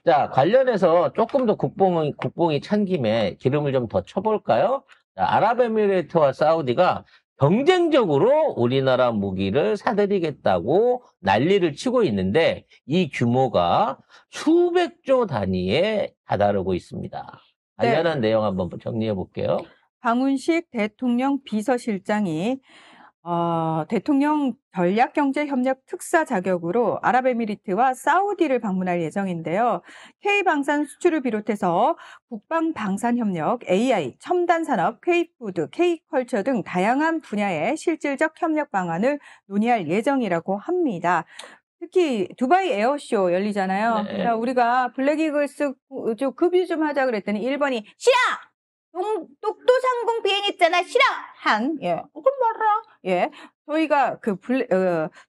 자, 관련해서 조금 더 국뽕이 찬 김에 기름을 좀 더 쳐볼까요? 자, 아랍에미레이트와 사우디가 경쟁적으로 우리나라 무기를 사들이겠다고 난리를 치고 있는데 이 규모가 수백조 단위에 다다르고 있습니다. 관련한 내용 한번 정리해 볼게요. 방훈식 대통령 비서실장이 대통령 전략경제협력 특사 자격으로 아랍에미리트와 사우디를 방문할 예정인데요. K방산 수출을 비롯해서 국방방산협력, AI, 첨단산업, K푸드, K컬처 등 다양한 분야의 실질적 협력 방안을 논의할 예정이라고 합니다. 특히 두바이 에어쇼 열리잖아요. 네. 자, 우리가 블랙이글스 좀 급유 좀 하자 그랬더니 일본이 싫어! 똑도상공 비행했잖아, 싫어! 그럼 뭐라? 저희가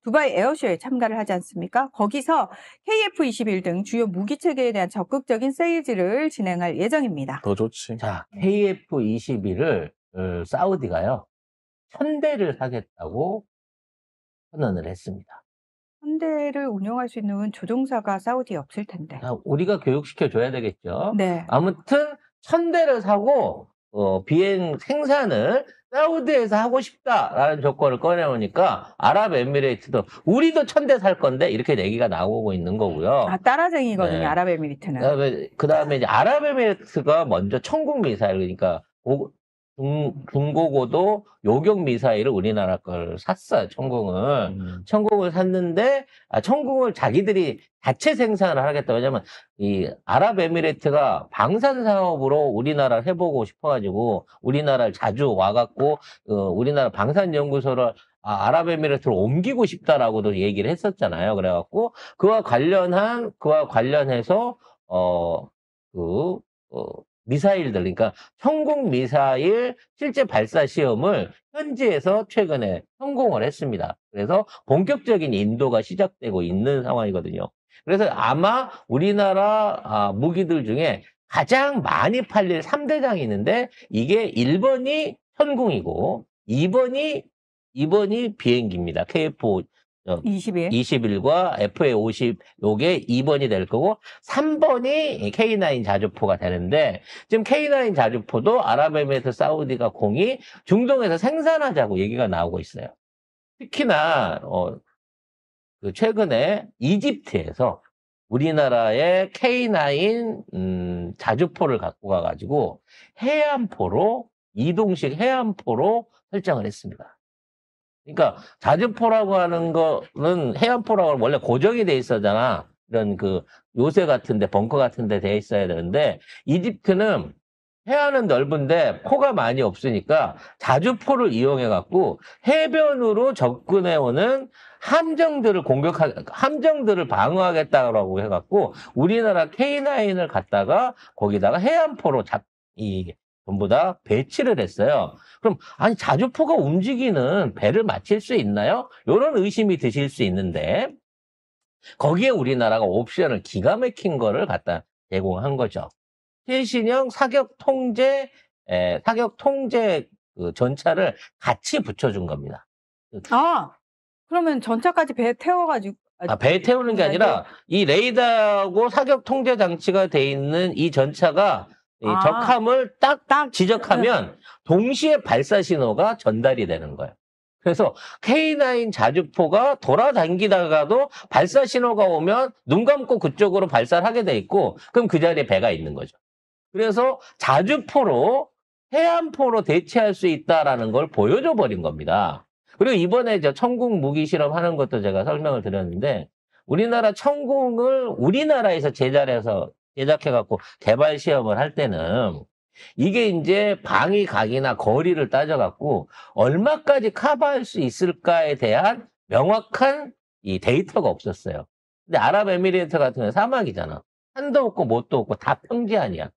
두바이 에어쇼에 참가를 하지 않습니까? 거기서 KF-21 등 주요 무기 체계에 대한 적극적인 세일즈를 진행할 예정입니다. 더 좋지. 자, KF-21을 사우디가요, 1000대를 사겠다고 선언을 했습니다. 1000대를 운영할 수 있는 조종사가 사우디에 없을 텐데. 우리가 교육시켜줘야 되겠죠. 네. 아무튼 1000대를 사고 비행 생산을 사우디에서 하고 싶다라는 조건을 꺼내오니까 아랍에미레이트도 우리도 1000대 살 건데 이렇게 얘기가 나오고 있는 거고요. 따라쟁이거든요. 네. 아랍에미리트는. 그다음에 이제 아랍에미레이트가 먼저 천국 미사일, 그러니까 중고고도 요격 미사일을 우리나라 걸 샀어요. 천궁을 샀는데 천궁을 자기들이 자체 생산을 하겠다. 왜냐면 이 아랍에미레이트가 방산 사업으로 우리나라를 해보고 싶어가지고 우리나라를 자주 와갖고 우리나라 방산 연구소를 아랍에미레이트로 옮기고 싶다라고도 얘기를 했었잖아요. 그래갖고 그와 관련해서 미사일들, 그러니까 천궁 미사일 실제 발사 시험을 현지에서 최근에 성공을 했습니다. 그래서 본격적인 인도가 시작되고 있는 상황이거든요. 그래서 아마 우리나라 무기들 중에 가장 많이 팔릴 3대장이 있는데 이게 1번이 천궁이고 2번이 비행기입니다. KF 21과 FA50 요게 2번이 될 거고 3번이 K9 자주포가 되는데 지금 K9 자주포도 아랍에미리트 사우디가 공이 중동에서 생산하자고 얘기가 나오고 있어요. 특히나 최근에 이집트에서 우리나라의 K9 자주포를 갖고 가가지고 이동식 해안포로 설정을 했습니다. 그러니까 자주포라고 하는 거는 해안포라고 원래 고정이 돼 있었잖아. 이런 요새 같은데 벙커 같은데 돼 있어야 되는데 이집트는 해안은 넓은데 포가 많이 없으니까 자주포를 이용해 갖고 해변으로 접근해 오는 함정들을 방어하겠다라고 해 갖고 우리나라 K9을 갖다가 거기다가 해안포로 전부 다 배치를 했어요. 그럼 자주포가 움직이는 배를 맞힐 수 있나요? 이런 의심이 드실 수 있는데 거기에 우리나라가 옵션을 기가 막힌 거를 갖다 제공한 거죠. 최신형 사격 통제 전차를 같이 붙여준 겁니다. 그러면 전차까지 배에 태워가지고 배에 태우는 게 아니라 이 레이더하고 사격 통제 장치가 돼 있는 이 전차가 적함을 딱 지적하면 동시에 발사 신호가 전달이 되는 거예요. 그래서 K9 자주포가 돌아다니다가도 발사 신호가 오면 눈 감고 그쪽으로 발사를 하게 돼 있고 그럼 그 자리에 배가 있는 거죠. 그래서 자주포로 해안포로 대체할 수 있다라는 걸 보여줘 버린 겁니다. 그리고 이번에 천궁 무기 실험하는 것도 제가 설명을 드렸는데 우리나라 천궁을 우리나라에서 제작해갖고 개발 시험을 할 때는 이게 이제 방위 각이나 거리를 따져갖고 얼마까지 커버할 수 있을까에 대한 명확한 이 데이터가 없었어요. 근데 아랍에미리트 같은 경우는 사막이잖아. 산도 없고 못도 없고 다 평지 아니야.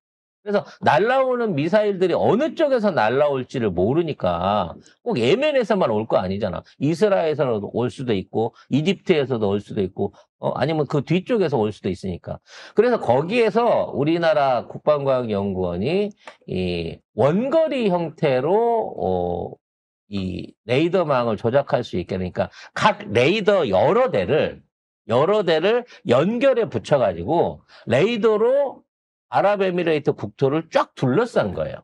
그래서 날라오는 미사일들이 어느 쪽에서 날라올지를 모르니까 꼭 예멘에서만 올 거 아니잖아. 이스라엘에서 올 수도 있고 이집트에서도 올 수도 있고 아니면 그 뒤쪽에서 올 수도 있으니까. 그래서 거기에서 우리나라 국방과학연구원이 이 원거리 형태로 이 레이더망을 조작할 수 있게, 그러니까 각 레이더 여러 대를 여러 대를 연결해 붙여가지고 레이더로 아랍에미레이트 국토를 쫙 둘러싼 거예요.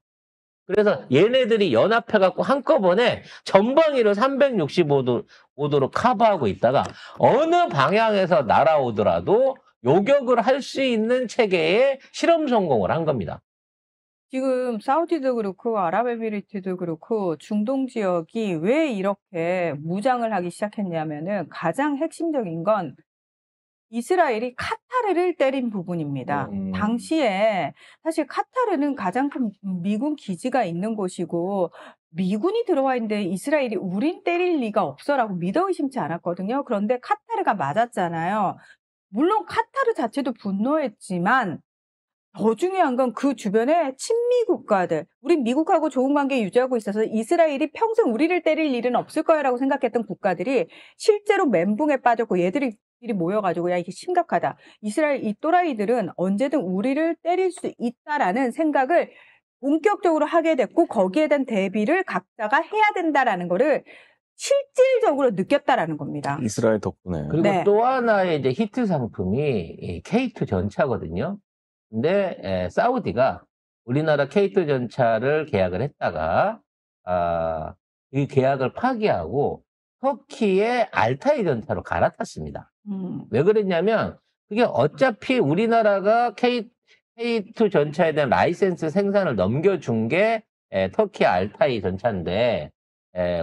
그래서 얘네들이 연합해갖고 한꺼번에 전방위로 365도로 커버하고 있다가 어느 방향에서 날아오더라도 요격을 할 수 있는 체계의 실험 성공을 한 겁니다. 지금 사우디도 그렇고 아랍에미리트도 그렇고 중동 지역이 왜 이렇게 무장을 하기 시작했냐면은 가장 핵심적인 건 이스라엘이 카타르를 때린 부분입니다. 당시에 사실 카타르는 가장 큰 미군 기지가 있는 곳이고 미군이 들어와 있는데 이스라엘이 우린 때릴 리가 없어라고 믿어 의심치 않았거든요. 그런데 카타르가 맞았잖아요. 물론 카타르 자체도 분노했지만 더 중요한 건 그 주변에 친미 국가들, 우리 미국하고 좋은 관계 유지하고 있어서 이스라엘이 평생 우리를 때릴 일은 없을 거야라고 생각했던 국가들이 실제로 멘붕에 빠졌고 얘들이 모여가지고 야 이게 심각하다. 이스라엘 이 또라이들은 언제든 우리를 때릴 수 있다라는 생각을 본격적으로 하게 됐고 거기에 대한 대비를 각자가 해야 된다라는 거를 실질적으로 느꼈다라는 겁니다. 이스라엘 덕분에. 그리고 네. 또 하나의 이제 히트 상품이 이 K2 전차거든요. 근데 사우디가 우리나라 K2 전차를 계약을 했다가 이 계약을 파기하고 터키의 알타이 전차로 갈아탔습니다. 왜 그랬냐면 그게 어차피 우리나라가 K2 전차에 대한 라이센스 생산을 넘겨준 게 터키 알타이 전차인데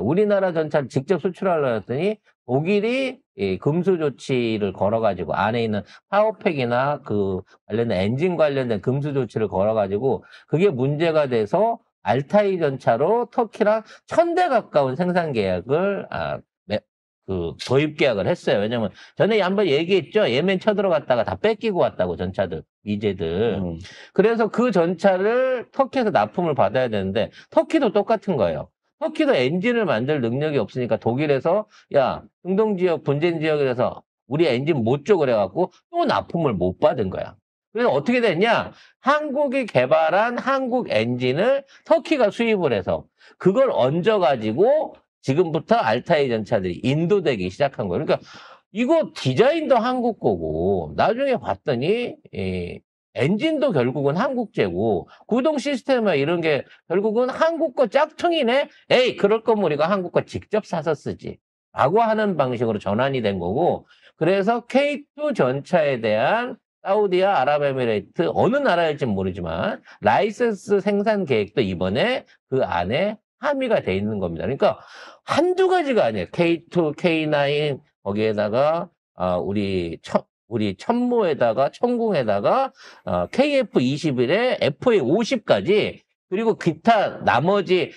우리나라 전차를 직접 수출하려고 했더니 독일이 이 금수 조치를 걸어가지고 안에 있는 파워팩이나 그 관련된 엔진 관련된 금수 조치를 걸어가지고 그게 문제가 돼서 알타이 전차로 터키랑 1000대 가까운 생산 계약을 도입 계약을 했어요. 왜냐면 전에 한번 얘기했죠. 예멘 쳐들어갔다가 다 뺏기고 왔다고 전차들, 미제들. 그래서 그 전차를 터키에서 납품을 받아야 되는데 터키도 똑같은 거예요. 터키도 엔진을 만들 능력이 없으니까 독일에서 야 중동 지역 분쟁 지역에서 우리 엔진 못 줘 그래갖고 또 납품을 못 받은 거야. 그래서 어떻게 됐냐? 한국이 개발한 한국 엔진을 터키가 수입을 해서 그걸 얹어가지고 지금부터 알타이 전차들이 인도되기 시작한 거예요. 그러니까 이거 디자인도 한국 거고 나중에 봤더니 엔진도 결국은 한국제고 구동 시스템이나 이런 게 결국은 한국 거 짝퉁이네. 에이 그럴 거면 우리가 한국 거 직접 사서 쓰지 라고 하는 방식으로 전환이 된 거고 그래서 K2 전차에 대한 사우디와 아랍에미레이트 어느 나라일지 모르지만 라이센스 생산 계획도 이번에 그 안에 함의가 돼 있는 겁니다. 그러니까 한두 가지가 아니에요. K2, K9 거기에다가 우리 천모에다가 천궁에다가 KF-21에 FA-50까지 그리고 기타 나머지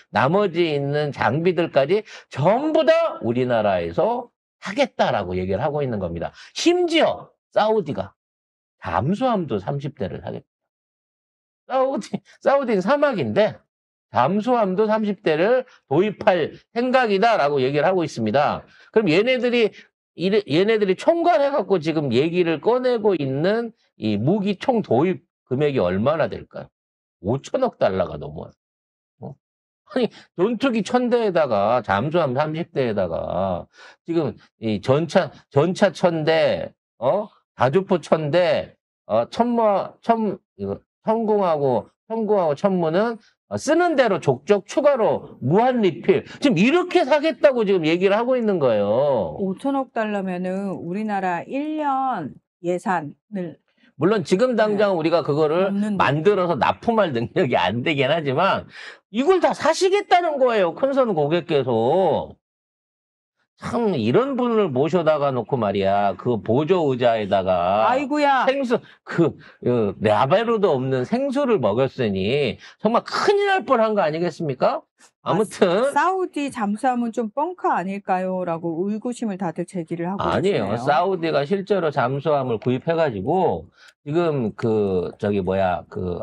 있는 장비들까지 전부 다 우리나라에서 하겠다라고 얘기를 하고 있는 겁니다. 심지어 사우디가 잠수함도 30대를 하겠다. 사우디는 사막인데 잠수함도 30대를 도입할 생각이다라고 얘기를 하고 있습니다. 그럼 얘네들이 총괄해갖고 지금 얘기를 꺼내고 있는 이 무기 총 도입 금액이 얼마나 될까요? 5천억 달러가 넘어요. 아니, 전투기 1000대에다가 잠수함 30대에다가 지금 이 전차 1000대, 다주포 1000대, 천궁하고 천무는 쓰는 대로 족족 추가로 무한 리필. 지금 이렇게 사겠다고 지금 얘기를 하고 있는 거예요. 5천억 달러면은 우리나라 1년 예산을 물론 지금 당장 우리가 그거를 없는데. 만들어서 납품할 능력이 안 되긴 하지만 이걸 다 사시겠다는 거예요. 큰선 고객께서. 참 이런 분을 모셔다가 놓고 말이야. 그 보조 의자에다가 아이고야. 생수 라벨로도 없는 생수를 먹였으니 정말 큰일 날 뻔한 거 아니겠습니까? 아무튼 사우디 잠수함은 좀 뻥카 아닐까요? 라고 의구심을 다들 제기를 하고 아니에요. 계시네요. 사우디가 실제로 잠수함을 구입해가지고 지금 그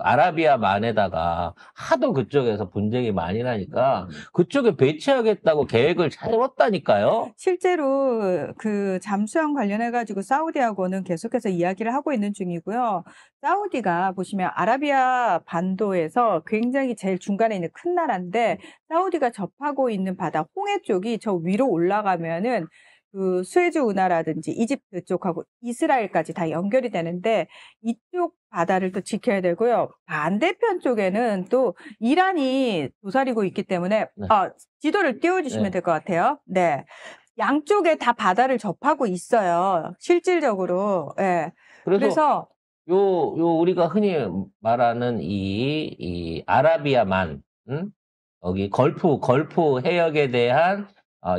아라비아만에다가 하도 그쪽에서 분쟁이 많이 나니까 그쪽에 배치하겠다고 계획을 세웠다니까요. 실제로 그 잠수함 관련해가지고 사우디하고는 계속해서 이야기를 하고 있는 중이고요. 사우디가 보시면 아라비아 반도에서 굉장히 제일 중간에 있는 큰 나라인데 사우디가 접하고 있는 바다 홍해 쪽이 저 위로 올라가면은 그 수에즈 운하라든지 이집트 쪽하고 이스라엘까지 다 연결이 되는데 이쪽 바다를 또 지켜야 되고요. 반대편 쪽에는 또 이란이 도사리고 있기 때문에 네. 지도를 띄워주시면 네. 될 것 같아요. 네. 양쪽에 다 바다를 접하고 있어요. 실질적으로. 예. 그래서 우리가 흔히 말하는 이 아라비아만, 여기 걸프 해역에 대한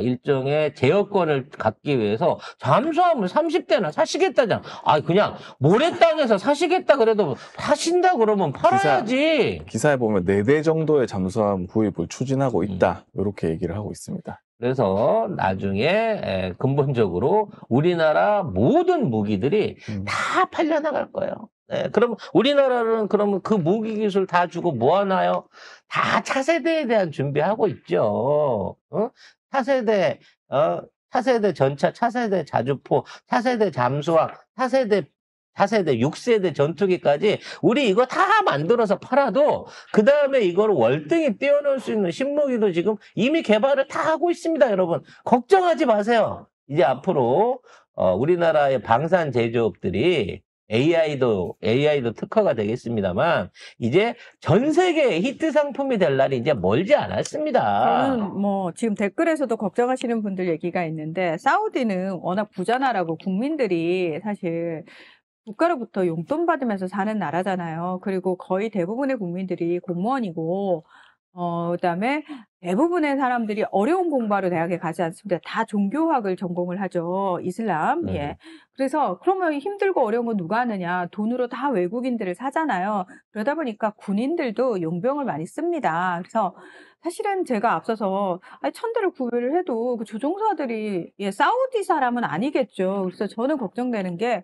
일종의 제어권을 갖기 위해서 잠수함을 30대나 사시겠다잖아. 그냥 모래땅에서 사시겠다 그래도 사신다 그러면 팔아야지. 기사에 보면 4대 정도의 잠수함 구입을 추진하고 있다. 이렇게 얘기를 하고 있습니다. 그래서 나중에 근본적으로 우리나라 모든 무기들이 다 팔려나갈 거예요. 네, 그럼 우리나라는 그러면 그 무기 기술 다 주고 뭐 하나요? 다 차세대에 대한 준비하고 있죠. 차세대 전차, 차세대 자주포, 차세대 잠수함, 차세대 6세대 전투기까지 우리 이거 다 만들어서 팔아도 그 다음에 이걸 월등히 뛰어넘을 수 있는 신무기도 지금 이미 개발을 다 하고 있습니다, 여러분. 걱정하지 마세요. 이제 앞으로 우리나라의 방산 제조업들이 AI도 특화가 되겠습니다만 이제 전 세계의 히트 상품이 될 날이 이제 멀지 않았습니다. 저는 뭐 지금 댓글에서도 걱정하시는 분들 얘기가 있는데 사우디는 워낙 부자나라고 국민들이 사실 국가로부터 용돈 받으면서 사는 나라잖아요. 그리고 거의 대부분의 국민들이 공무원이고 그다음에 대부분의 사람들이 어려운 공부하러 대학에 가지 않습니다. 다 종교학을 전공을 하죠. 이슬람. 예. 그래서 그러면 힘들고 어려운 건 누가 하느냐. 돈으로 다 외국인들을 사잖아요. 그러다 보니까 군인들도 용병을 많이 씁니다. 그래서 사실은 제가 앞서서 천대를 구별을 해도 그 조종사들이 사우디 사람은 아니겠죠. 그래서 저는 걱정되는 게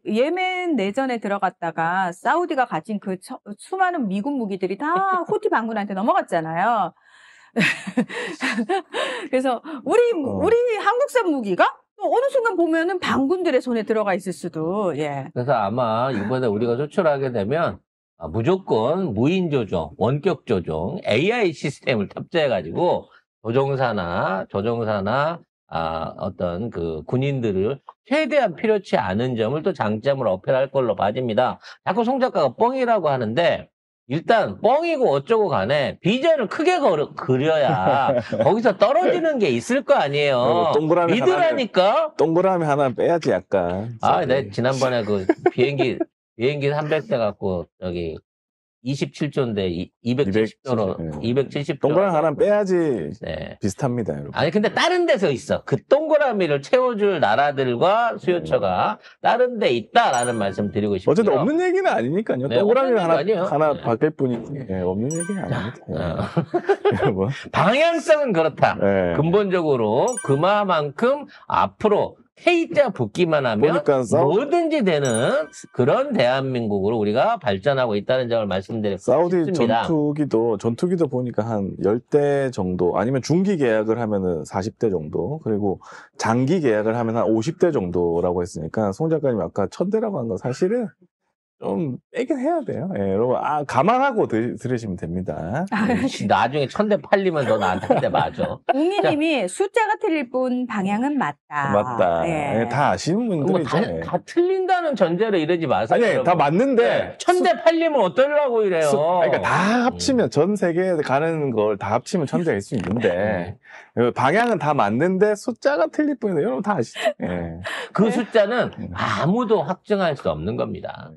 예멘 내전에 들어갔다가 사우디가 가진 그 수많은 미군 무기들이 다 후티 반군한테 넘어갔잖아요. 그래서 우리 한국산 무기가 또 어느 순간 보면은 반군들의 손에 들어가 있을 수도. 예. 그래서 아마 이번에 우리가 수출하게 되면 무조건 무인 조종, 원격 조종, AI 시스템을 탑재해가지고 조종사나 어떤 그 군인들을 최대한 필요치 않은 점을 또 장점으로 어필할 걸로 봐집니다. 자꾸 송 작가가 뻥이라고 하는데 일단 뻥이고 어쩌고 간에 비전을 크게 그려야 거기서 떨어지는 게 있을 거 아니에요. 믿으라니까. 동그라미 하나 빼야지 약간. 네, 지난번에 그 비행기 300대 갖고 여기 27조인데 270조로 270조. 동그라미 하나 빼야지. 네. 비슷합니다, 여러분. 아니 근데 다른 데서 있어. 그 동그라미를 채워줄 나라들과 수요처가 다른 데 있다라는 말씀 드리고 싶어요. 어쨌든 없는 얘기는 아니니까요. 네, 동그라미 하나 하나 바뀔 뿐이지. 없는 얘기는 아닙니다. 뭐. 방향성은 그렇다. 네. 근본적으로 그만큼 앞으로 K자 붙기만 하면 뭐든지 되는 그런 대한민국으로 우리가 발전하고 있다는 점을 말씀드리고 사우디 싶습니다. 전투기도 보니까 한 10대 정도, 아니면 중기 계약을 하면은 40대 정도, 그리고 장기 계약을 하면 한 50대 정도라고 했으니까 송 작가님 아까 1000대라고 한 건 사실은 좀 빼긴 해야 돼요. 예, 여러분 감안하고 들으시면 됩니다. 나중에 1000대 팔리면 너 나한테 한 대 맞아. 웅이님이 숫자가 틀릴 뿐 방향은 맞다. 맞다. 예. 예, 다 아시는 분들이죠. 다 틀린다는 전제로 이러지 마세요. 아니, 다 맞는데 1000대 팔리면 어쩌려고 이래요. 그러니까 다 합치면 전 세계에 가는 걸 다 합치면 1000대일 수 있는데 방향은 다 맞는데 숫자가 틀릴 뿐인데 여러분 다 아시죠? 예. 그 숫자는 아무도 확증할 수 없는 겁니다.